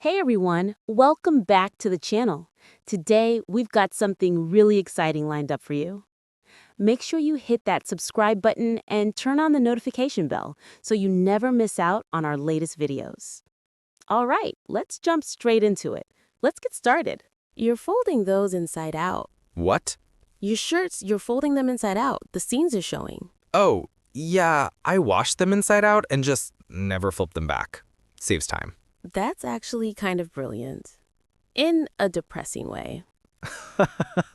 Hey everyone, welcome back to the channel. Today, we've got something really exciting lined up for you. Make sure you hit that subscribe button and turn on the notification bell so you never miss out on our latest videos. All right, let's jump straight into it. Let's get started. You're folding those inside out. What? Your shirts, you're folding them inside out. The seams are showing. Oh, yeah, I washed them inside out and just never flipped them back. Saves time. That's actually kind of brilliant. In a depressing way.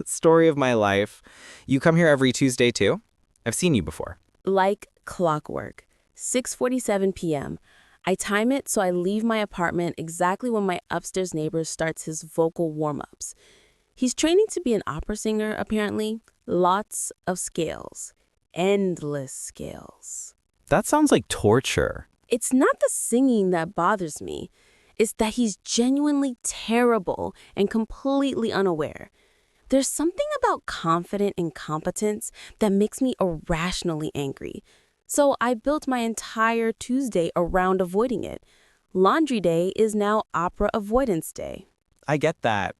Story of my life. You come here every Tuesday too? I've seen you before. Like clockwork. 6:47 p.m. I time it so I leave my apartment exactly when my upstairs neighbor starts his vocal warm-ups. He's training to be an opera singer, apparently. Lots of scales. Endless scales. That sounds like torture. It's not the singing that bothers me. It's that he's genuinely terrible and completely unaware. There's something about confident incompetence that makes me irrationally angry. So I built my entire Tuesday around avoiding it. Laundry day is now opera avoidance day. I get that.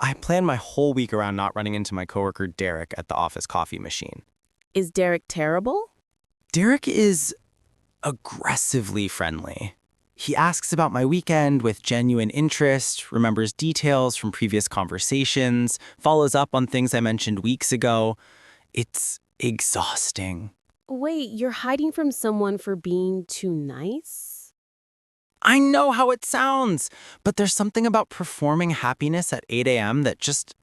I plan my whole week around not running into my coworker Derek at the office coffee machine. Is Derek terrible? Derek is aggressively friendly. He asks about my weekend with genuine interest, remembers details from previous conversations, follows up on things I mentioned weeks ago. It's exhausting. Wait, you're hiding from someone for being too nice? I know how it sounds, but there's something about performing happiness at 8 a.m. that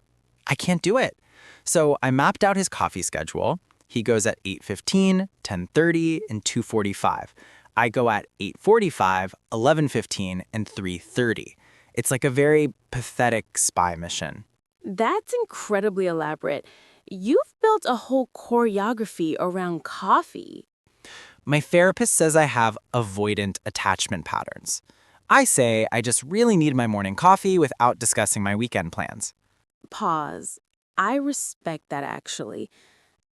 I can't do it. So I mapped out his coffee schedule. He goes at 8:15, 10:30, and 2:45. I go at 8:45, 11:15, and 3:30. It's like a very pathetic spy mission. That's incredibly elaborate. You've built a whole choreography around coffee. My therapist says I have avoidant attachment patterns. I say I just really need my morning coffee without discussing my weekend plans. Pause. I respect that actually.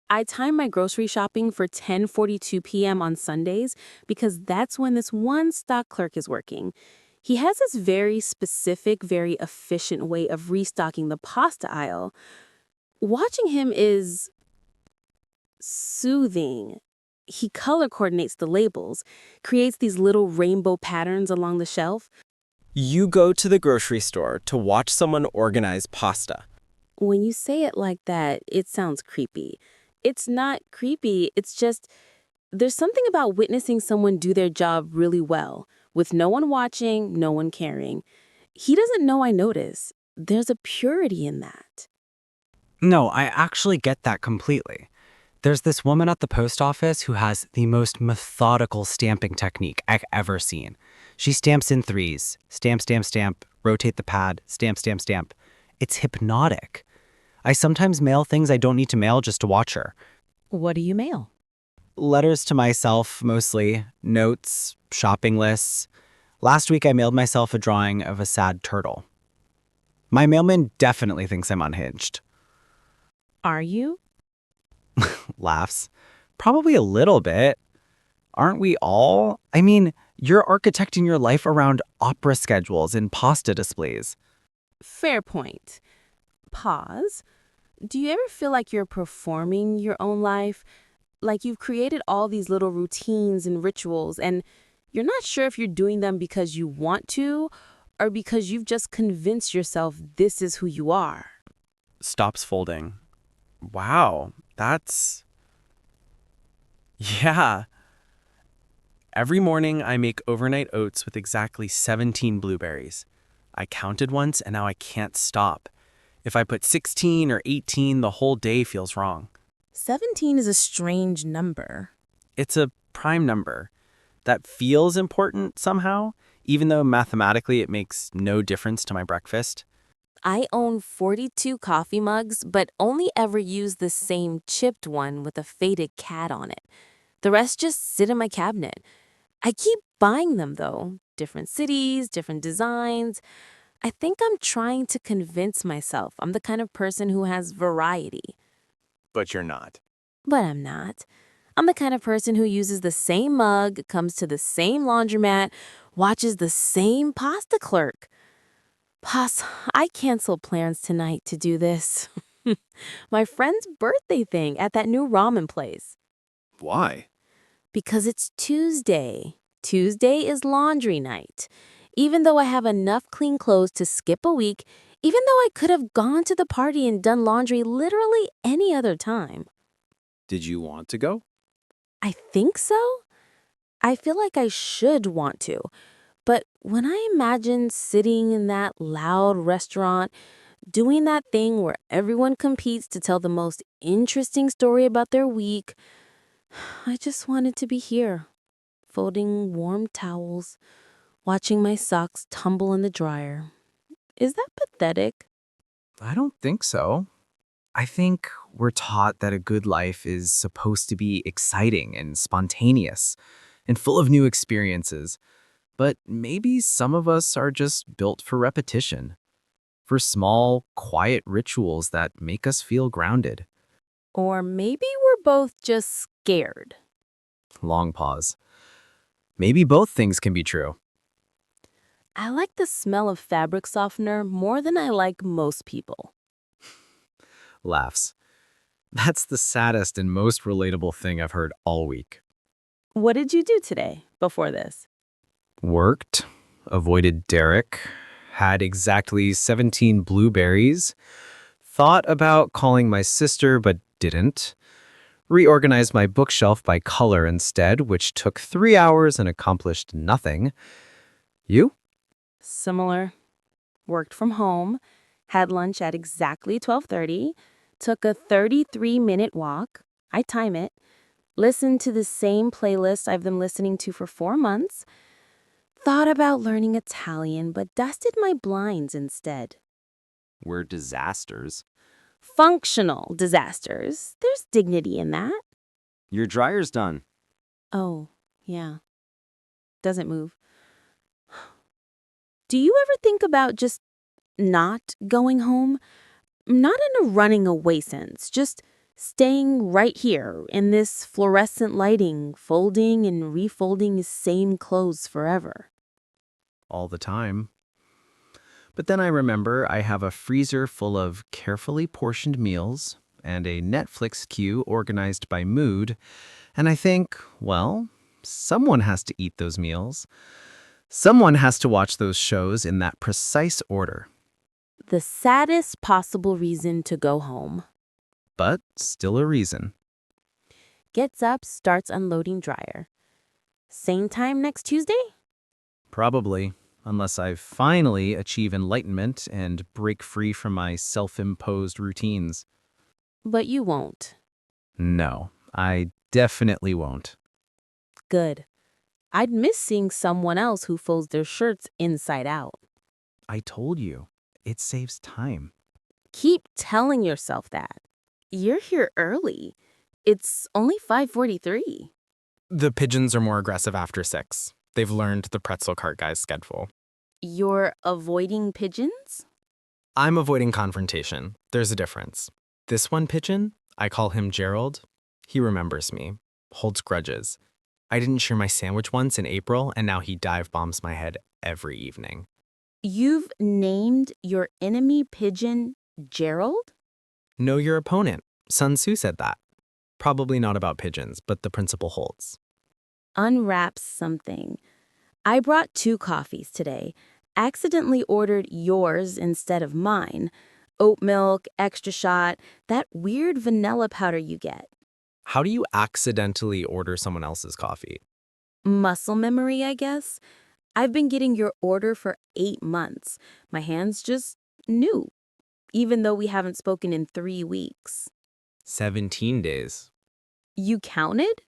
I time my grocery shopping for 10:42 p.m. on Sundays because that's when this one stock clerk is working. He has this very specific, very efficient way of restocking the pasta aisle. Watching him is soothing. He color coordinates the labels, creates these little rainbow patterns along the shelf. You go to the grocery store to watch someone organize pasta. When you say it like that, it sounds creepy. It's not creepy, it's just there's something about witnessing someone do their job really well, with no one watching, no one caring. He doesn't know I notice. There's a purity in that. No, I actually get that completely. There's this woman at the post office who has the most methodical stamping technique I've ever seen. She stamps in threes. Stamp, stamp, stamp. Rotate the pad. Stamp, stamp, stamp. It's hypnotic. I sometimes mail things I don't need to mail just to watch her. What do you mail? Letters to myself, mostly. Notes, shopping lists. Last week I mailed myself a drawing of a sad turtle. My mailman definitely thinks I'm unhinged. Are you? Laughs. Probably a little bit. Aren't we all? I mean, you're architecting your life around opera schedules and pasta displays. Fair point. Pause. Do you ever feel like you're performing your own life? Like you've created all these little routines and rituals, and you're not sure if you're doing them because you want to or because you've just convinced yourself this is who you are. Stops folding. Wow, that's... Yeah. Every morning I make overnight oats with exactly 17 blueberries. I counted once and now I can't stop. If I put 16 or 18, the whole day feels wrong. 17 is a strange number. It's a prime number that feels important somehow, even though mathematically it makes no difference to my breakfast. I own 42 coffee mugs, but only ever use the same chipped one with a faded cat on it. The rest just sit in my cabinet. I keep buying them, though. Different cities, different designs. I think I'm trying to convince myself I'm the kind of person who has variety. But you're not. But I'm not. I'm the kind of person who uses the same mug, comes to the same laundromat, watches the same pasta clerk. Boss, I canceled plans tonight to do this. My friend's birthday thing at that new ramen place. Why? Because it's Tuesday. Tuesday is laundry night. Even though I have enough clean clothes to skip a week, even though I could have gone to the party and done laundry literally any other time. Did you want to go? I think so. I feel like I should want to. But when I imagine sitting in that loud restaurant, doing that thing where everyone competes to tell the most interesting story about their week, I just wanted to be here, folding warm towels, watching my socks tumble in the dryer. Is that pathetic? I don't think so. I think we're taught that a good life is supposed to be exciting and spontaneous and full of new experiences. But maybe some of us are just built for repetition, for small, quiet rituals that make us feel grounded. Or maybe we're both just scared. Long pause. Maybe both things can be true. I like the smell of fabric softener more than I like most people. Laughs. That's the saddest and most relatable thing I've heard all week. What did you do today before this? Worked, avoided Derek, had exactly 17 blueberries, thought about calling my sister but didn't, reorganized my bookshelf by color instead, which took 3 hours and accomplished nothing. You? Similar. Worked from home, had lunch at exactly 12:30, took a 33-minute walk, I time it, listened to the same playlist I've been listening to for 4 months, thought about learning Italian but dusted my blinds instead. We're disasters. Functional disasters. There's dignity in that. Your dryer's done. Oh, yeah. Doesn't move. Do you ever think about just not going home? Not in a running away sense, just staying right here in this fluorescent lighting, folding and refolding the same clothes forever. All the time. But then I remember I have a freezer full of carefully portioned meals and a Netflix queue organized by mood, and I think, well, someone has to eat those meals. Someone has to watch those shows in that precise order, The saddest possible reason to go home. but still a reason. Gets up, starts unloading dryer. Same time next Tuesday? Probably, unless I finally achieve enlightenment and break free from my self-imposed routines. But you won't. No, I definitely won't. Good. I'd miss seeing someone else who folds their shirts inside out. I told you, it saves time. Keep telling yourself that. You're here early. It's only 5:43. The pigeons are more aggressive after 6. They've learned the pretzel cart guy's schedule. You're avoiding pigeons? I'm avoiding confrontation. There's a difference. This one pigeon, I call him Gerald. He remembers me, holds grudges. I didn't share my sandwich once in April, and now he dive bombs my head every evening. You've named your enemy pigeon Gerald? Know your opponent. Sun Tzu said that. Probably not about pigeons, but the principle holds. Unwraps something. I brought 2 coffees today. Accidentally ordered yours instead of mine. Oat milk, extra shot, that weird vanilla powder you get. How do you accidentally order someone else's coffee? Muscle memory, I guess. I've been getting your order for 8 months. My hands just knew, even though we haven't spoken in 3 weeks. 17 days. You counted?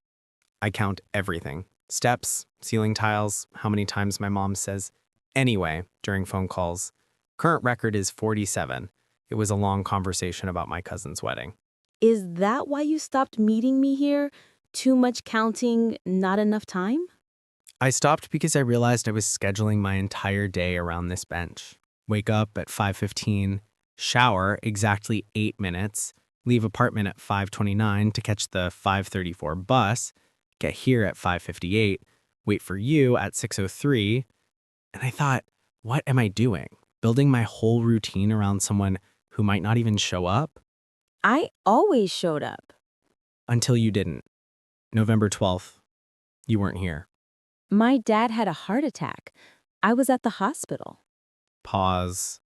I count everything. Steps, ceiling tiles, how many times my mom says anyway during phone calls. Current record is 47. It was a long conversation about my cousin's wedding. Is that why you stopped meeting me here? Too much counting, not enough time? I stopped because I realized I was scheduling my entire day around this bench. Wake up at 5:15, shower exactly 8 minutes, leave apartment at 5:29 to catch the 5:34 bus, get here at 5:58, wait for you at 6:03, and I thought, what am I doing? building my whole routine around someone who might not even show up I always showed up. until you didn't. November 12th, you weren't here. My dad had a heart attack. I was at the hospital. Pause.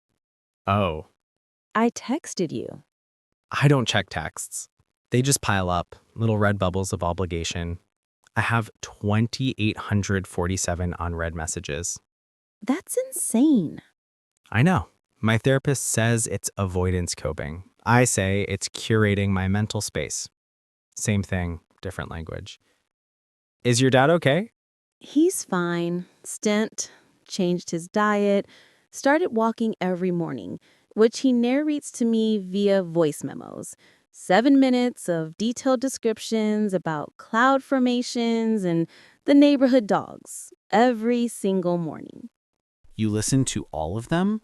Oh, I texted you. I don't check texts. They just pile up, little red bubbles of obligation. I have 2,847 unread messages. That's insane. I know. My therapist says it's avoidance coping. I say it's curating my mental space. Same thing, different language. Is your dad okay? He's fine. Stent, changed his diet, started walking every morning, which he narrates to me via voice memos. 7 minutes of detailed descriptions about cloud formations and the neighborhood dogs every single morning. You listen to all of them?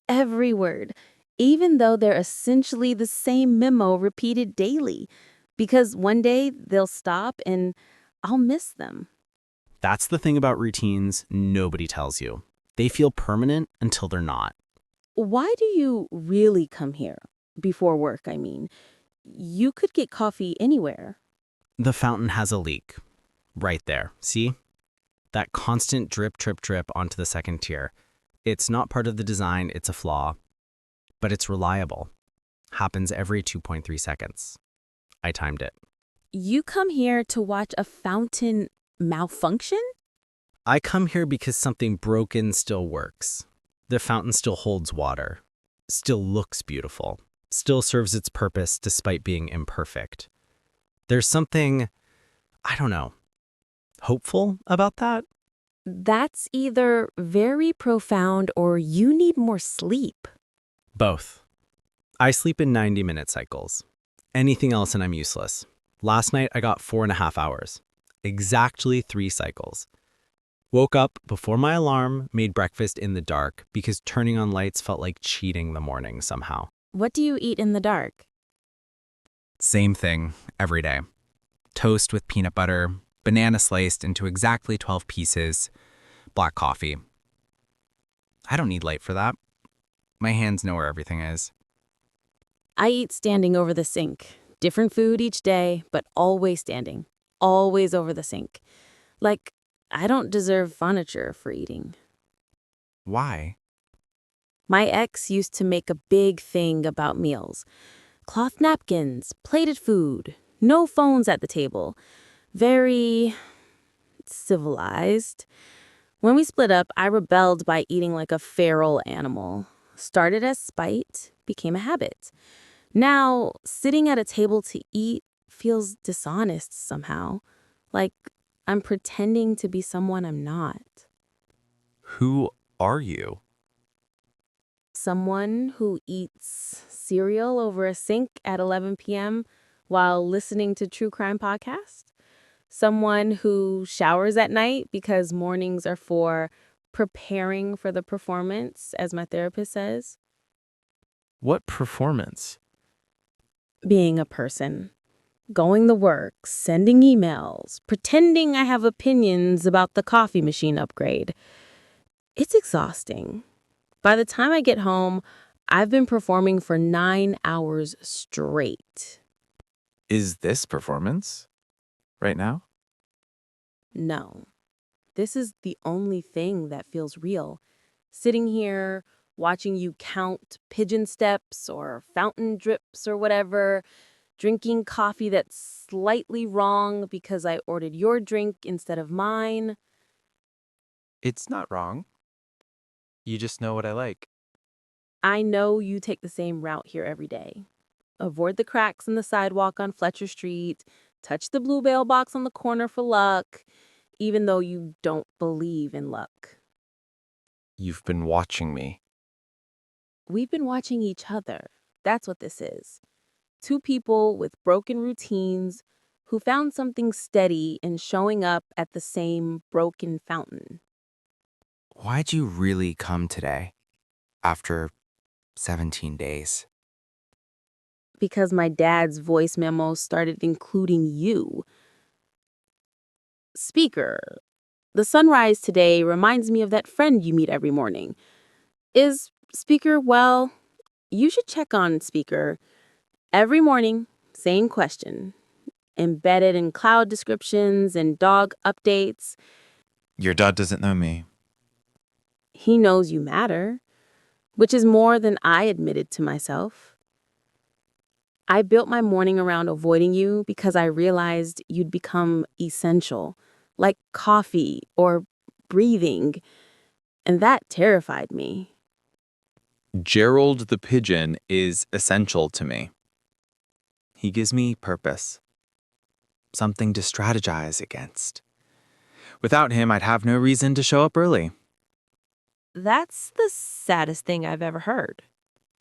Every word, even though they're essentially the same memo repeated daily, because one day they'll stop and I'll miss them. That's the thing about routines nobody tells you. They feel permanent until they're not. Why do you really come here? Before work, I mean. You could get coffee anywhere. The fountain has a leak. Right there. See? That constant drip, drip, drip onto the second tier. It's not part of the design, it's a flaw. But it's reliable. Happens every 2.3 seconds. I timed it. You come here to watch a fountain malfunction? I come here because something broken still works. The fountain still holds water. Still looks beautiful. Still serves its purpose despite being imperfect. There's something, I don't know, hopeful about that? That's either very profound or you need more sleep. Both. I sleep in 90-minute cycles. Anything else and I'm useless. Last night I got 4.5 hours. Exactly 3 cycles. Woke up before my alarm, made breakfast in the dark because turning on lights felt like cheating the morning somehow. What do you eat in the dark? Same thing every day. Toast with peanut butter, banana sliced into exactly 12 pieces, black coffee. I don't need light for that. My hands know where everything is. I eat standing over the sink. Different food each day, but always standing. Always over the sink. Like, I don't deserve furniture for eating. Why? My ex used to make a big thing about meals. Cloth napkins, plated food, no phones at the table. Very civilized. When we split up, I rebelled by eating like a feral animal. Started as spite, became a habit. Now, sitting at a table to eat feels dishonest somehow. Like I'm pretending to be someone I'm not. Who are you? Someone who eats cereal over a sink at 11 p.m. while listening to true crime podcast. Someone who showers at night because mornings are for preparing for the performance, as my therapist says. What performance? Being a person. Going to work, sending emails, pretending I have opinions about the coffee machine upgrade. It's exhausting. By the time I get home, I've been performing for 9 hours straight. Is this performance? Right now? No. This is the only thing that feels real. Sitting here, watching you count pigeon steps or fountain drips or whatever, drinking coffee that's slightly wrong because I ordered your drink instead of mine. It's not wrong. You just know what I like. I know you take the same route here every day. Avoid the cracks in the sidewalk on Fletcher Street, touch the blue mailbox on the corner for luck, even though you don't believe in luck. You've been watching me. We've been watching each other. That's what this is. 2 people with broken routines who found something steady in showing up at the same broken fountain. Why'd you really come today? After 17 days. Because my dad's voice memos started including you. Speaker, the sunrise today reminds me of that friend you meet every morning. Is Speaker, well, you should check on Speaker every morning. Same question. Embedded in cloud descriptions and dog updates. Your dad doesn't know me. He knows you matter, which is more than I admitted to myself. I built my morning around avoiding you because I realized you'd become essential, like coffee or breathing, and that terrified me. Gerald the pigeon is essential to me. He gives me purpose, something to strategize against. Without him, I'd have no reason to show up early. That's the saddest thing I've ever heard.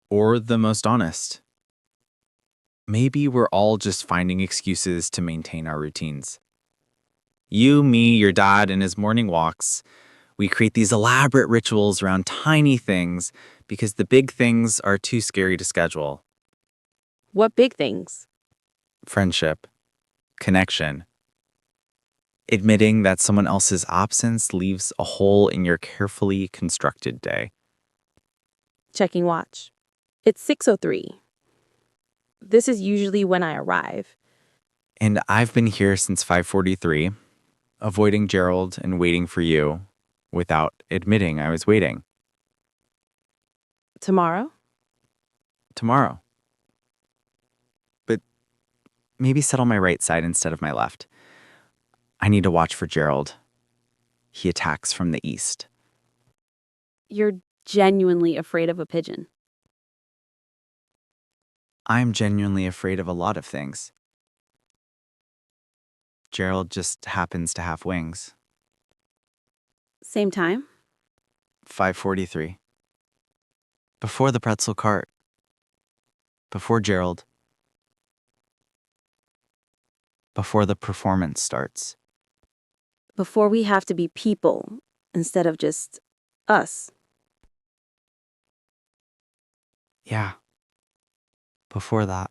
Or the most honest. Maybe we're all just finding excuses to maintain our routines. You, me, your dad, and his morning walks, we create these elaborate rituals around tiny things because the big things are too scary to schedule. What big things? Friendship, connection, admitting that someone else's absence leaves a hole in your carefully constructed day. Checking watch. It's 6:03. This is usually when I arrive. And I've been here since 5:43, avoiding Gerald and waiting for you without admitting I was waiting. Tomorrow? Tomorrow. But maybe sit on my right side instead of my left. I need to watch for Gerald. He attacks from the east. You're genuinely afraid of a pigeon. I'm genuinely afraid of a lot of things. Gerald just happens to have wings. Same time? 5:43. Before the pretzel cart. Before Gerald. Before the performance starts. Before we have to be people instead of just us. Yeah. Before that.